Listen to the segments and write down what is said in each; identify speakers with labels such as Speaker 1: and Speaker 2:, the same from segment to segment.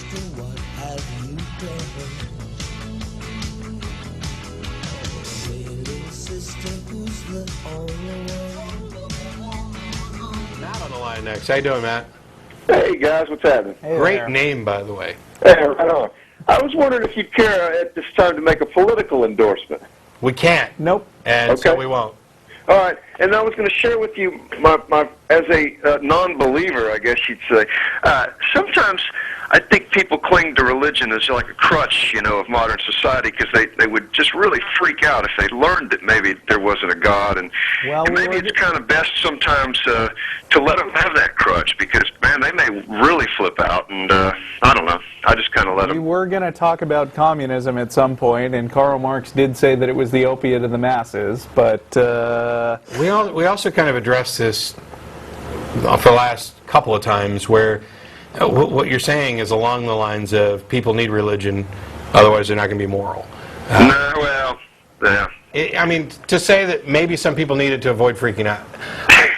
Speaker 1: sister, what have you done? Say, little sister, who's the only one?
Speaker 2: Matt on the line next. How you doing, Matt?
Speaker 3: Hey guys, what's happening?
Speaker 4: Hey
Speaker 2: Great
Speaker 4: there.
Speaker 2: name, by the way.
Speaker 3: Hey, right on. I was wondering if you'd care at this time to make a political endorsement.
Speaker 2: We can't.
Speaker 4: Nope.
Speaker 2: And so
Speaker 3: Okay.
Speaker 2: we won't.
Speaker 3: All right, and I was going to share with you, my as a non-believer, I guess you'd say, sometimes I think people cling to religion as like a crutch, of modern society, because they would just really freak out if they learned that maybe there wasn't a God, and maybe it's kind of best sometimes to let them have that crutch, because, man, they may really flip out, and I don't know. I just kind of let them.
Speaker 4: We were going to talk about communism at some point, and Karl Marx did say that it was the opiate of the masses, but...
Speaker 2: We also kind of addressed this for the last couple of times, where what you're saying is along the lines of people need religion, otherwise they're not going to be moral.
Speaker 3: No, well, yeah.
Speaker 2: I mean, to say that maybe some people need it to avoid freaking out,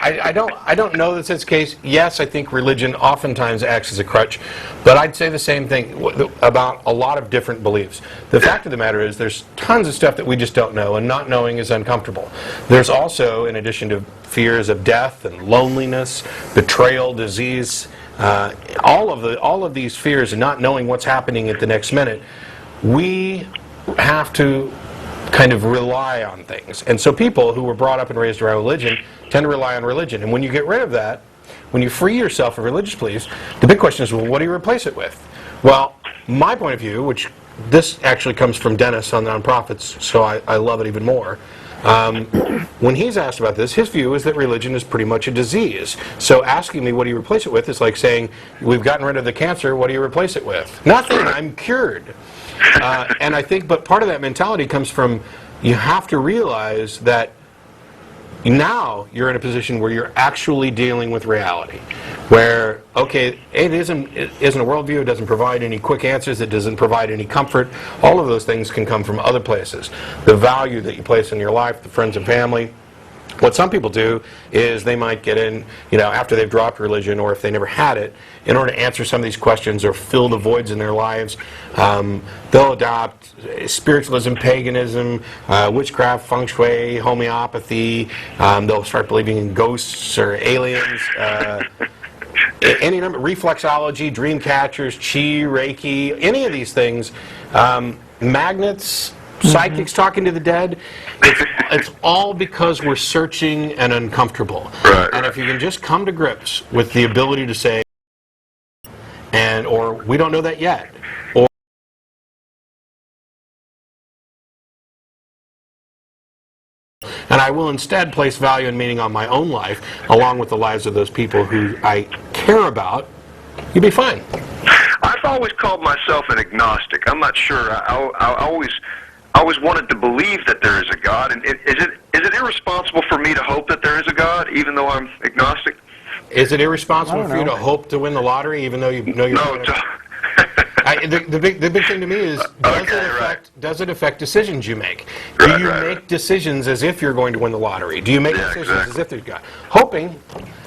Speaker 2: I don't know that that's the case. Yes, I think religion oftentimes acts as a crutch, but I'd say the same thing about a lot of different beliefs. The fact of the matter is there's tons of stuff that we just don't know, and not knowing is uncomfortable. There's also, in addition to fears of death and loneliness, betrayal, disease, all of these fears and not knowing what's happening at the next minute, we have to kind of rely on things. And so people who were brought up and raised around religion tend to rely on religion. And when you get rid of that, when you free yourself of religious beliefs, the big question is, well, what do you replace it with? Well, my point of view, which this actually comes from Dennis on Nonprofits, so I love it even more. When he's asked about this, his view is that religion is pretty much a disease. So asking me what do you replace it with is like saying, we've gotten rid of the cancer, what do you replace it with? Nothing, I'm cured. And I think, but part of that mentality comes from, you have to realize that now you're in a position where you're actually dealing with reality. Where, okay, it isn't a worldview, it doesn't provide any quick answers, it doesn't provide any comfort. All of those things can come from other places. The value that you place in your life, the friends and family. What some people do is they might get in, after they've dropped religion, or if they never had it, in order to answer some of these questions or fill the voids in their lives, they'll adopt spiritualism, paganism, witchcraft, feng shui, homeopathy. They'll start believing in ghosts or aliens. Any number, reflexology, dream catchers, chi, Reiki, any of these things, magnets, psychics talking to the dead, it's all because we're searching and uncomfortable.
Speaker 3: Right.
Speaker 2: And if you can just come to grips with the ability to say, or we don't know that yet, or and I will instead place value and meaning on my own life, along with the lives of those people who I care about, you'll be fine.
Speaker 3: I've always called myself an agnostic. I'm not sure. I always wanted to believe that there is a God. And is it irresponsible for me to hope that there is a God, even though I'm agnostic?
Speaker 2: Is it irresponsible for you to hope to win the lottery, even though you know you're
Speaker 3: No.
Speaker 2: the big thing to me is, does it affect decisions you make? Do you make decisions as if you're going to win the lottery? Do you make decisions as if there's God? Hoping,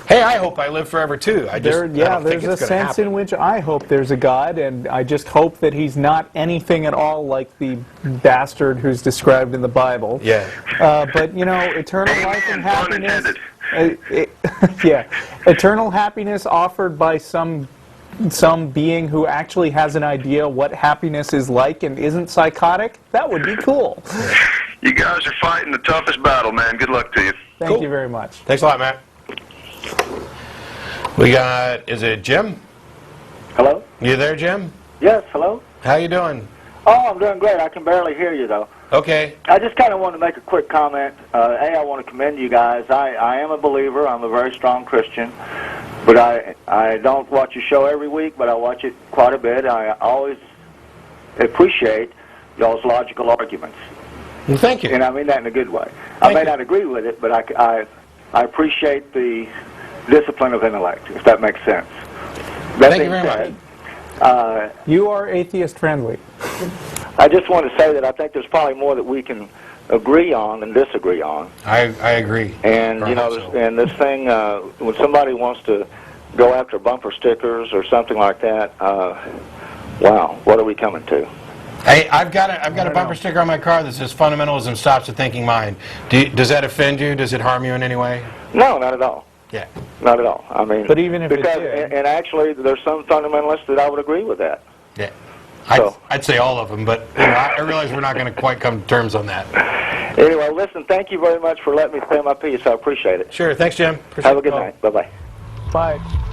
Speaker 2: hey, I hope I live forever too. I don't think
Speaker 4: there's a sense in which I hope there's a God, and I just hope that he's not anything at all like the bastard who's described in the Bible.
Speaker 2: Yeah.
Speaker 4: But, eternal life and happiness... eternal happiness offered by some being who actually has an idea what happiness is like and isn't psychotic, that would be cool.
Speaker 3: You guys are fighting the toughest battle, man. Good luck to you.
Speaker 4: Thank you very much.
Speaker 2: Thanks a lot, Matt. We got, is it Jim?
Speaker 5: Hello?
Speaker 2: You there, Jim?
Speaker 5: Yes, hello?
Speaker 2: How you doing?
Speaker 5: Oh, I'm doing great. I can barely hear you, though.
Speaker 2: Okay.
Speaker 5: I just kind of want to make a quick comment. I want to commend you guys. I am a believer. I'm a very strong Christian. But I don't watch your show every week, but I watch it quite a bit. I always appreciate y'all's logical arguments.
Speaker 2: Well, thank you.
Speaker 5: And I mean that in a good way. I may not agree with it, but I appreciate the discipline of intellect, if that makes sense.
Speaker 2: Thank you very much.
Speaker 4: You are atheist friendly.
Speaker 5: I just want to say that I think there's probably more that we can agree on than disagree on.
Speaker 2: I agree.
Speaker 5: And and this thing, when somebody wants to go after bumper stickers or something like that, Wow, what are we coming to?
Speaker 2: Hey, I've got a bumper sticker on my car that says "Fundamentalism stops the thinking mind." Does that offend you? Does it harm you in any way?
Speaker 5: No, not at all.
Speaker 2: Yeah.
Speaker 5: Not at all. I mean,
Speaker 4: But even if it
Speaker 5: because,
Speaker 4: did-
Speaker 5: and actually, there's some fundamentalists that I would agree with that.
Speaker 2: Yeah.
Speaker 5: So-
Speaker 2: I'd say all of them, but you know, I realize we're not going to quite come to terms on that.
Speaker 5: Anyway, listen, thank you very much for letting me say my piece. I appreciate it.
Speaker 2: Sure. Thanks, Jim. Appreciate
Speaker 5: Have a
Speaker 2: the
Speaker 5: good
Speaker 2: call.
Speaker 5: night. Bye-bye.
Speaker 4: Bye.